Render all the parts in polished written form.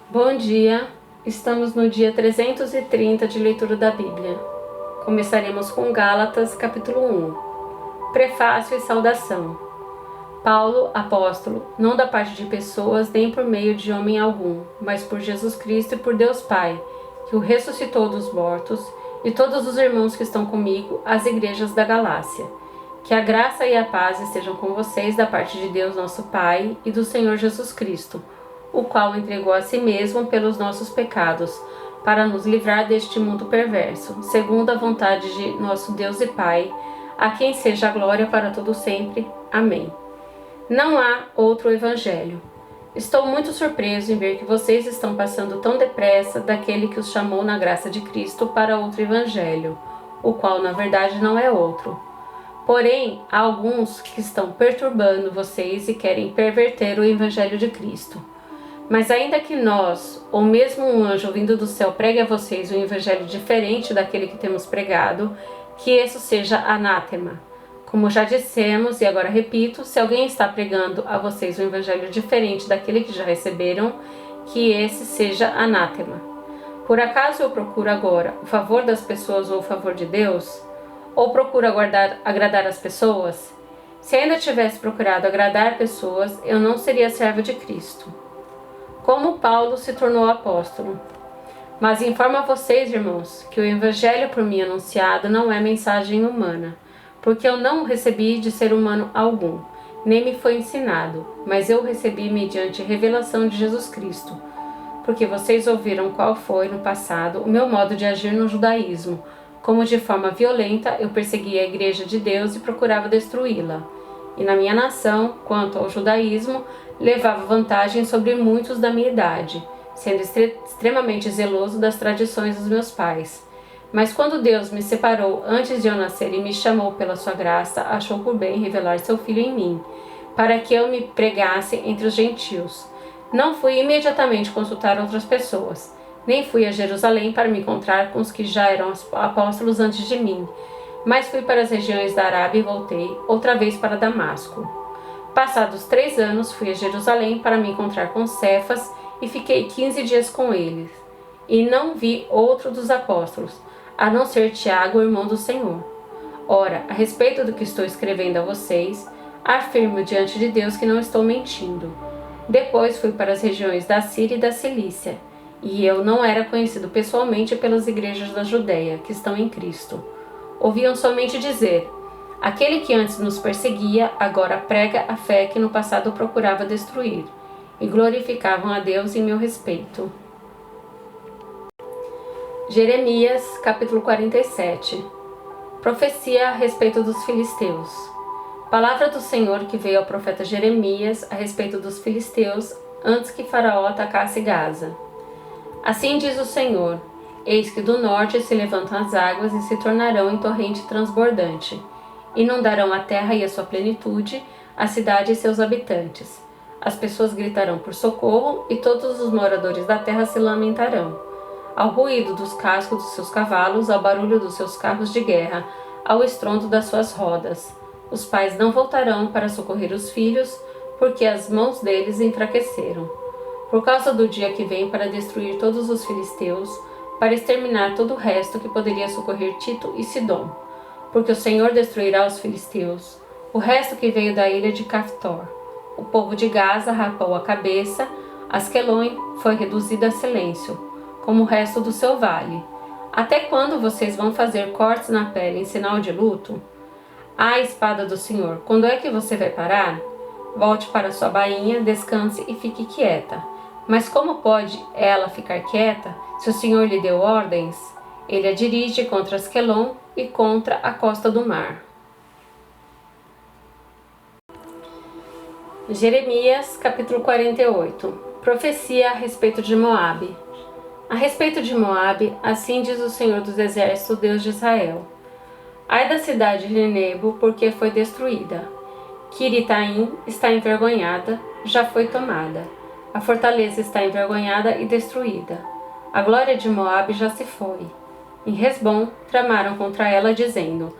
Bom dia, estamos no dia 330 de leitura da Bíblia. Começaremos com Gálatas, capítulo 1. Prefácio e saudação. Paulo, apóstolo, não da parte de pessoas nem por meio de homem algum, mas por Jesus Cristo e por Deus Pai, que o ressuscitou dos mortos, e todos os irmãos que estão comigo, as igrejas da Galácia. Que a graça e a paz estejam com vocês da parte de Deus nosso Pai e do Senhor Jesus Cristo, o qual entregou a si mesmo pelos nossos pecados, para nos livrar deste mundo perverso, segundo a vontade de nosso Deus e Pai, a quem seja a glória para todo sempre. Amém. Não há outro evangelho. Estou muito surpreso em ver que vocês estão passando tão depressa daquele que os chamou na graça de Cristo para outro evangelho, o qual na verdade não é outro. Porém, há alguns que estão perturbando vocês e querem perverter o evangelho de Cristo. Mas ainda que nós, ou mesmo um anjo vindo do céu, pregue a vocês um evangelho diferente daquele que temos pregado, que isso seja anátema. Como já dissemos, e agora repito, se alguém está pregando a vocês um evangelho diferente daquele que já receberam, que esse seja anátema. Por acaso eu procuro agora o favor das pessoas ou o favor de Deus? Ou procuro agradar as pessoas? Se ainda tivesse procurado agradar pessoas, eu não seria servo de Cristo. Como Paulo se tornou apóstolo. Mas informo a vocês, irmãos, que o evangelho por mim anunciado não é mensagem humana, porque eu não o recebi de ser humano algum, nem me foi ensinado, mas eu o recebi mediante revelação de Jesus Cristo, porque vocês ouviram qual foi, no passado, o meu modo de agir no judaísmo, como de forma violenta eu perseguia a igreja de Deus e procurava destruí-la. E na minha nação, quanto ao judaísmo, levava vantagem sobre muitos da minha idade, sendo extremamente zeloso das tradições dos meus pais. Mas quando Deus me separou antes de eu nascer e me chamou pela sua graça, achou por bem revelar seu Filho em mim, para que eu me pregasse entre os gentios. Não fui imediatamente consultar outras pessoas, nem fui a Jerusalém para me encontrar com os que já eram apóstolos antes de mim, mas fui para as regiões da Arábia e voltei, outra vez para Damasco. Passados 3 anos, fui a Jerusalém para me encontrar com Cefas e fiquei 15 dias com eles. E não vi outro dos apóstolos, a não ser Tiago, irmão do Senhor. Ora, a respeito do que estou escrevendo a vocês, afirmo diante de Deus que não estou mentindo. Depois fui para as regiões da Síria e da Cilícia, e eu não era conhecido pessoalmente pelas igrejas da Judéia, que estão em Cristo. Ouviam somente dizer: aquele que antes nos perseguia, agora prega a fé que no passado procurava destruir, e glorificavam a Deus em meu respeito. Jeremias, capítulo 47. Profecia a respeito dos filisteus. Palavra do Senhor que veio ao profeta Jeremias a respeito dos filisteus antes que Faraó atacasse Gaza. Assim diz o Senhor: eis que do norte se levantam as águas e se tornarão em torrente transbordante. Inundarão a terra e a sua plenitude, a cidade e seus habitantes. As pessoas gritarão por socorro e todos os moradores da terra se lamentarão. Ao ruído dos cascos dos seus cavalos, ao barulho dos seus carros de guerra, ao estrondo das suas rodas. Os pais não voltarão para socorrer os filhos, porque as mãos deles enfraqueceram. Por causa do dia que vem para destruir todos os filisteus, para exterminar todo o resto que poderia socorrer Tito e Sidom. Porque o Senhor destruirá os filisteus, o resto que veio da ilha de Caftor. O povo de Gaza rapou a cabeça, Asquelon foi reduzida a silêncio, como o resto do seu vale. Até quando vocês vão fazer cortes na pele em sinal de luto? Ah, espada do Senhor, quando é que você vai parar? Volte para sua bainha, descanse e fique quieta. Mas como pode ela ficar quieta se o Senhor lhe deu ordens? Ele a dirige contra Asquelon e contra a costa do mar. Jeremias, capítulo 48. Profecia a respeito de Moabe. A respeito de Moabe, assim diz o Senhor dos Exércitos, Deus de Israel: ai da cidade de Nebo, porque foi destruída. Quiritaim está envergonhada, já foi tomada. A fortaleza está envergonhada e destruída. A glória de Moabe já se foi. Em Hesbom tramaram contra ela, dizendo: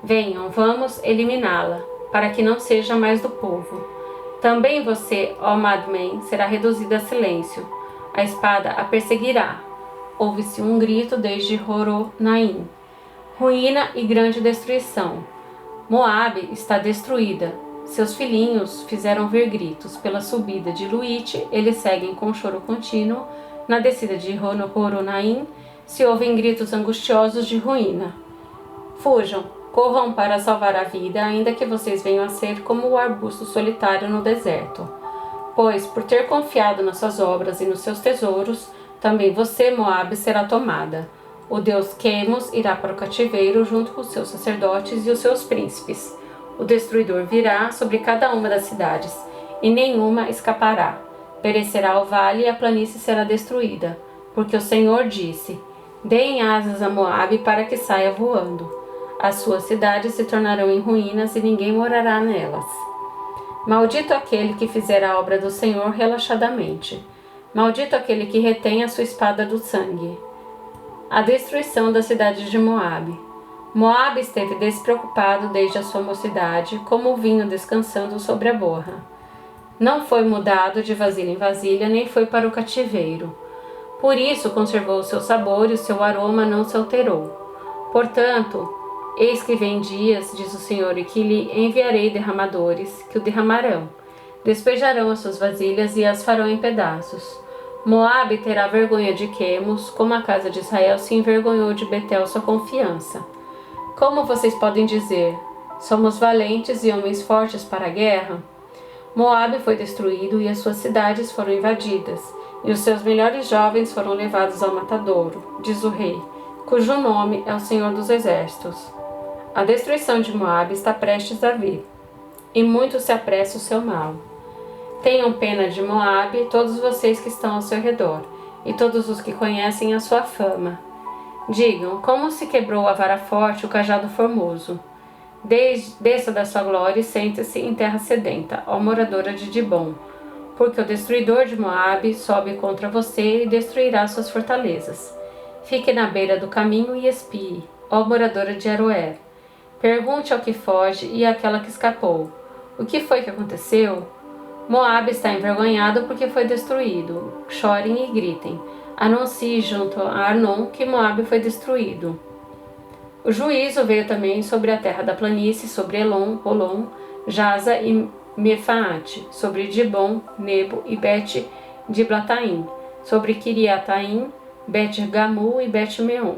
venham, vamos eliminá-la, para que não seja mais do povo. Também você, ó Madmen, será reduzida a silêncio. A espada a perseguirá. Ouve-se um grito desde Horonaim. Ruína e grande destruição. Moabe está destruída. Seus filhinhos fizeram vir gritos. Pela subida de Luite, eles seguem com choro contínuo. Na descida de Horonaim, se ouvem gritos angustiosos de ruína. Fujam, corram para salvar a vida, ainda que vocês venham a ser como o arbusto solitário no deserto. Pois, por ter confiado nas suas obras e nos seus tesouros, também você, Moabe, será tomada. O deus Quemos irá para o cativeiro junto com os seus sacerdotes e os seus príncipes. O destruidor virá sobre cada uma das cidades, e nenhuma escapará. Perecerá o vale e a planície será destruída, porque o Senhor disse: deem asas a Moabe para que saia voando. As suas cidades se tornarão em ruínas e ninguém morará nelas. Maldito aquele que fizer a obra do Senhor relaxadamente. Maldito aquele que retém a sua espada do sangue. A destruição da cidade de Moabe. Moabe esteve despreocupado desde a sua mocidade, como o vinho descansando sobre a borra. Não foi mudado de vasilha em vasilha, nem foi para o cativeiro. Por isso conservou o seu sabor e o seu aroma não se alterou. Portanto, eis que vem dias, diz o Senhor, e que lhe enviarei derramadores, que o derramarão. Despejarão as suas vasilhas e as farão em pedaços. Moabe terá vergonha de Quemos, como a casa de Israel se envergonhou de Betel, sua confiança. Como vocês podem dizer, somos valentes e homens fortes para a guerra? Moabe foi destruído e as suas cidades foram invadidas, e os seus melhores jovens foram levados ao matadouro, diz o rei, cujo nome é o Senhor dos Exércitos. A destruição de Moabe está prestes a vir, e muito se apressa o seu mal. Tenham pena de Moabe, todos vocês que estão ao seu redor, e todos os que conhecem a sua fama. Digam, como se quebrou a vara forte, o cajado formoso. Desça da sua glória e sente-se em terra sedenta, ó moradora de Dibom, porque o destruidor de Moabe sobe contra você e destruirá suas fortalezas. Fique na beira do caminho e espie, ó moradora de Aroer. Pergunte ao que foge e àquela que escapou. O que foi que aconteceu? Moabe está envergonhado porque foi destruído. Chorem e gritem. Anuncie junto a Arnon que Moabe foi destruído. O juízo veio também sobre a terra da planície, sobre Elon, Olom, Jaza e Mefaate, sobre Dibom, Nebo e Bet-Diblataim, sobre Kiriataim, Bet-Gamu e Bet-Meon,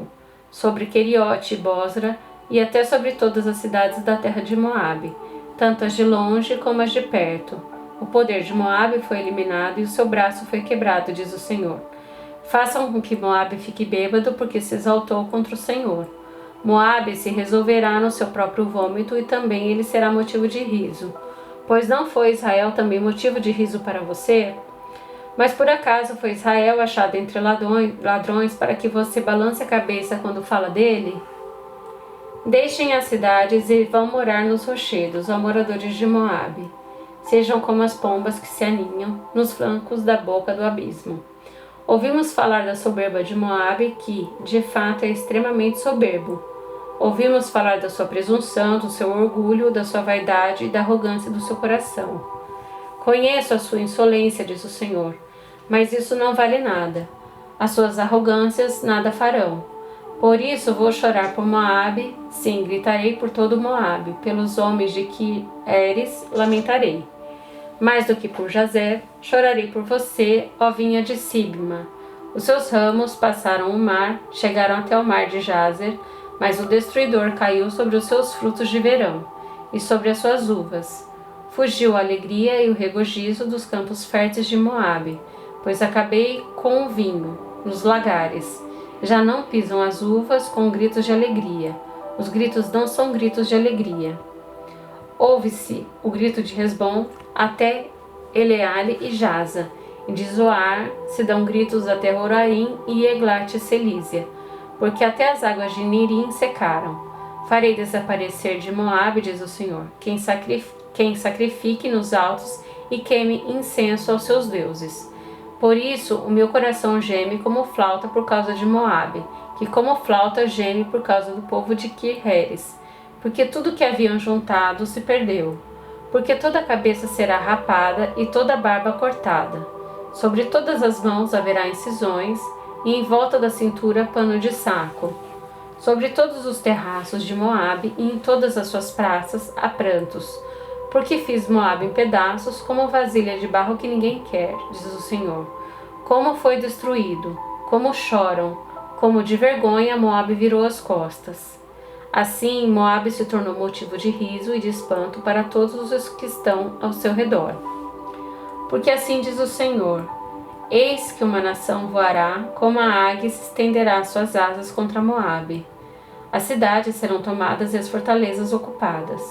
sobre Queriote e Bosra, e até sobre todas as cidades da terra de Moabe, tanto as de longe como as de perto. O poder de Moabe foi eliminado e o seu braço foi quebrado, diz o Senhor. Façam com que Moabe fique bêbado, porque se exaltou contra o Senhor. Moabe se resolverá no seu próprio vômito e também ele será motivo de riso. Pois não foi Israel também motivo de riso para você? Mas por acaso foi Israel achado entre ladrões para que você balance a cabeça quando fala dele? Deixem as cidades e vão morar nos rochedos, ó moradores de Moabe. Sejam como as pombas que se aninham nos flancos da boca do abismo. Ouvimos falar da soberba de Moabe, que, de fato, é extremamente soberbo. Ouvimos falar da sua presunção, do seu orgulho, da sua vaidade e da arrogância do seu coração. Conheço a sua insolência, diz o Senhor, mas isso não vale nada. As suas arrogâncias nada farão. Por isso vou chorar por Moabe, sim, gritarei por todo Moabe, pelos homens de Quiéres lamentarei. Mais do que por Jazer, chorarei por você, ó vinha de Sibma. Os seus ramos passaram o mar, chegaram até o mar de Jazer, mas o destruidor caiu sobre os seus frutos de verão e sobre as suas uvas. Fugiu a alegria e o regozijo dos campos férteis de Moabe, pois acabei com o vinho, nos lagares. Já não pisam as uvas com gritos de alegria. Os gritos não são gritos de alegria. Ouve-se o grito de Resbom até Eleale e Jaza, e de Zoar se dão gritos até Roraim e Eglat-Selísia, porque até as águas de Nirim secaram. Farei desaparecer de Moabe, diz o Senhor, quem sacrifique nos altos e queime incenso aos seus deuses. Por isso o meu coração geme como flauta por causa de Moabe, que como flauta geme por causa do povo de Quiéres, porque tudo que haviam juntado se perdeu, porque toda a cabeça será rapada e toda a barba cortada. Sobre todas as mãos haverá incisões, e em volta da cintura pano de saco. Sobre todos os terraços de Moabe e em todas as suas praças há prantos, porque fiz Moabe em pedaços como vasilha de barro que ninguém quer, diz o Senhor. Como foi destruído, como choram, como de vergonha Moabe virou as costas. Assim, Moabe se tornou motivo de riso e de espanto para todos os que estão ao seu redor. Porque assim diz o Senhor: eis que uma nação voará, como a águia se estenderá suas asas contra Moabe. As cidades serão tomadas e as fortalezas ocupadas.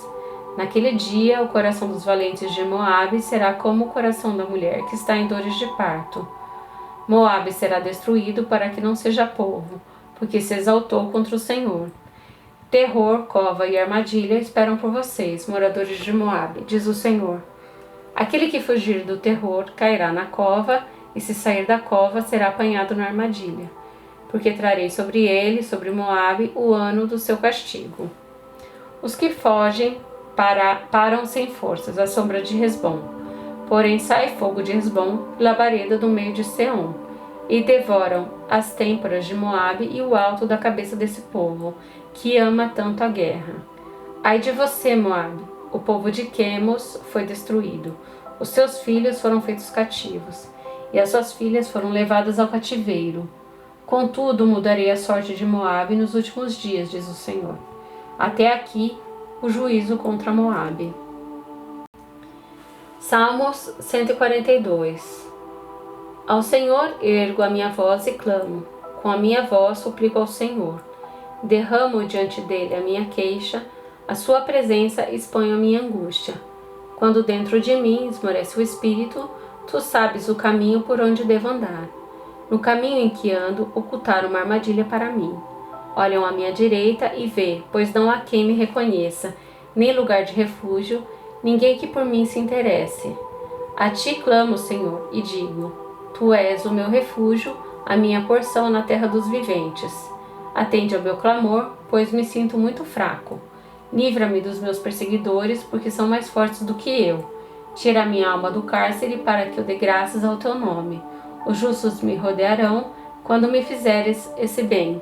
Naquele dia, o coração dos valentes de Moabe será como o coração da mulher que está em dores de parto. Moabe será destruído para que não seja povo, porque se exaltou contra o Senhor. Terror, cova e armadilha esperam por vocês, moradores de Moabe, diz o Senhor. Aquele que fugir do terror cairá na cova, e se sair da cova será apanhado na armadilha, porque trarei sobre ele, sobre Moabe, o ano do seu castigo. Os que fogem param sem forças à sombra de Hesbom. Porém sai fogo de Hesbom, labareda do meio de Seom, e devoram as têmporas de Moabe e o alto da cabeça desse povo, que ama tanto a guerra. Ai de você, Moabe! O povo de Quemos foi destruído. Os seus filhos foram feitos cativos, e as suas filhas foram levadas ao cativeiro. Contudo, mudarei a sorte de Moabe nos últimos dias, diz o Senhor. Até aqui, o juízo contra Moabe. Salmos 142. Ao Senhor ergo a minha voz e clamo, com a minha voz suplico ao Senhor. Derramo diante dele a minha queixa, a sua presença exponho a minha angústia. Quando dentro de mim esmorece o espírito, tu sabes o caminho por onde devo andar. No caminho em que ando, ocultaram uma armadilha para mim. Olham à minha direita e vê, pois não há quem me reconheça, nem lugar de refúgio, ninguém que por mim se interesse. A ti clamo, Senhor, e digo, tu és o meu refúgio, a minha porção na terra dos viventes. Atende ao meu clamor, pois me sinto muito fraco. Livra-me dos meus perseguidores, porque são mais fortes do que eu. Tira a minha alma do cárcere para que eu dê graças ao teu nome. Os justos me rodearão quando me fizeres esse bem.